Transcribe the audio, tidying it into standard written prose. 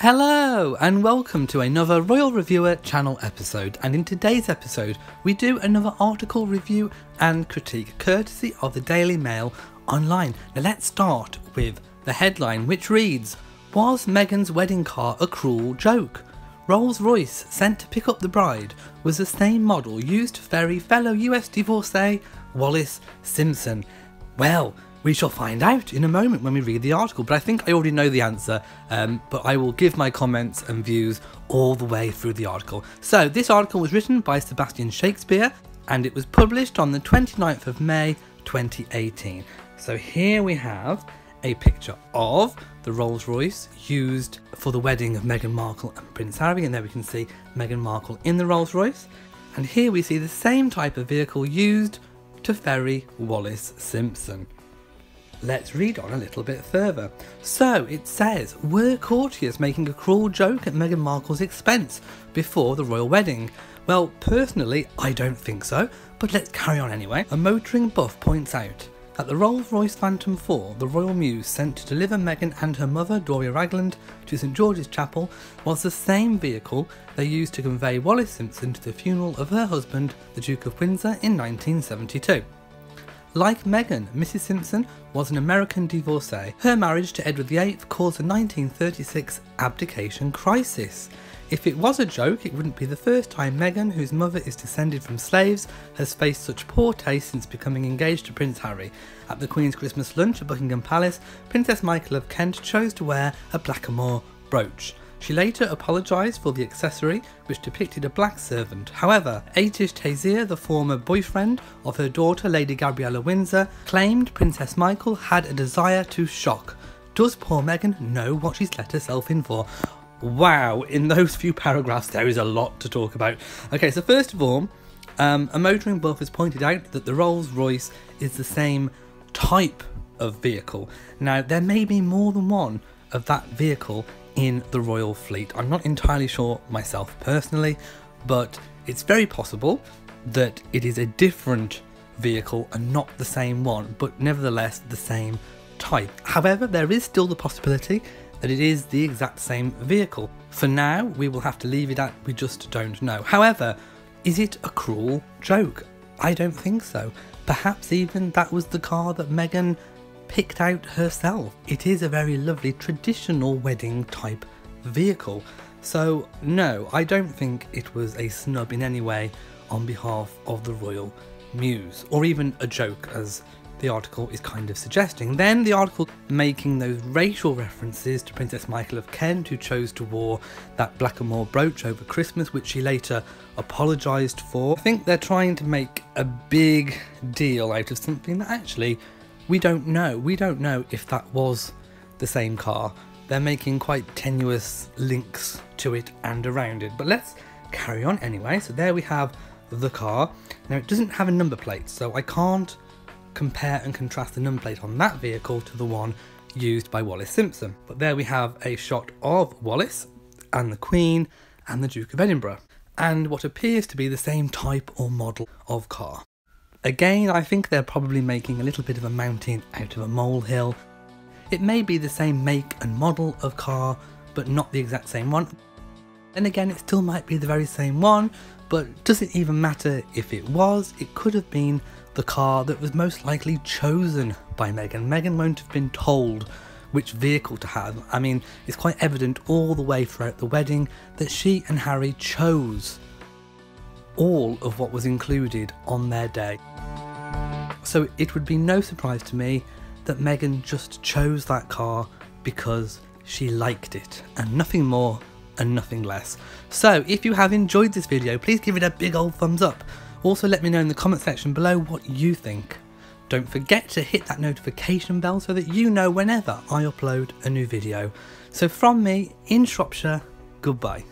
Hello and welcome to another Royal Reviewer channel episode, and in today's episode we do another article review and critique courtesy of the Daily Mail online. Now let's start with the headline, which reads, "Was Meghan's wedding car a cruel joke? Rolls-Royce sent to pick up the bride was the same model used to ferry fellow US divorcee Wallis Simpson." Well, we shall find out in a moment when we read the article, but I think I already know the answer, but I will give my comments and views all the way through the article. So this article was written by Sebastian Shakespeare and it was published on the 29th of May 2018. So here we have a picture of the Rolls-Royce used for the wedding of Meghan Markle and Prince Harry, and there we can see Meghan Markle in the Rolls-Royce, and here we see the same type of vehicle used to ferry Wallis Simpson. Let's read on a little bit further. So it says, "Were courtiers making a cruel joke at Meghan Markle's expense before the royal wedding?" Well, personally, I don't think so, but let's carry on anyway. A motoring buff points out that the Rolls-Royce Phantom 4, the Royal Muse sent to deliver Meghan and her mother, Doria Ragland, to St George's Chapel, was the same vehicle they used to convey Wallis Simpson to the funeral of her husband, the Duke of Windsor, in 1972. Like Meghan, Mrs Simpson was an American divorcee. Her marriage to Edward VIII caused a 1936 abdication crisis. If it was a joke, it wouldn't be the first time Meghan, whose mother is descended from slaves, has faced such poor taste since becoming engaged to Prince Harry. At the Queen's Christmas lunch at Buckingham Palace, Princess Michael of Kent chose to wear a blackamoor brooch. She later apologised for the accessory, which depicted a black servant. However, Atish Taseer, the former boyfriend of her daughter Lady Gabriella Windsor, claimed Princess Michael had a desire to shock. Does poor Meghan know what she's let herself in for? Wow, in those few paragraphs there is a lot to talk about. Okay, so first of all, a motoring buff has pointed out that the Rolls-Royce is the same type of vehicle. Now, there may be more than one of that vehicle in the royal fleet. I'm not entirely sure myself personally, but it's very possible that it is a different vehicle and not the same one, but nevertheless the same type. However, there is still the possibility that it is the exact same vehicle. For now, we will have to leave it at we just don't know. However, is it a cruel joke? I don't think so. Perhaps even that was the car that Meghan picked out herself. It is a very lovely traditional wedding type vehicle. So no, I don't think it was a snub in any way on behalf of the royal muse, or even a joke as the article is kind of suggesting. Then the article making those racial references to Princess Michael of Kent, who chose to wear that blackamoor brooch over Christmas, which she later apologised for. I think they're trying to make a big deal out of something that actually we don't know. We don't know if that was the same car. They're making quite tenuous links to it and around it. But let's carry on anyway. So there we have the car. Now it doesn't have a number plate, so I can't compare and contrast the number plate on that vehicle to the one used by Wallis Simpson. But there we have a shot of Wallis and the Queen and the Duke of Edinburgh, and what appears to be the same type or model of car. Again, I think they're probably making a little bit of a mountain out of a molehill. It may be the same make and model of car, but not the exact same one. Then again, it still might be the very same one, but does it even matter if it was? It could have been the car that was most likely chosen by Meghan. Meghan won't have been told which vehicle to have. I mean, it's quite evident all the way throughout the wedding that she and Harry chose all of what was included on their day. So it would be no surprise to me that Meghan just chose that car because she liked it, and nothing more and nothing less. So if you have enjoyed this video, please give it a big old thumbs up. Also let me know in the comment section below what you think. Don't forget to hit that notification bell so that you know whenever I upload a new video. So from me in Shropshire, goodbye.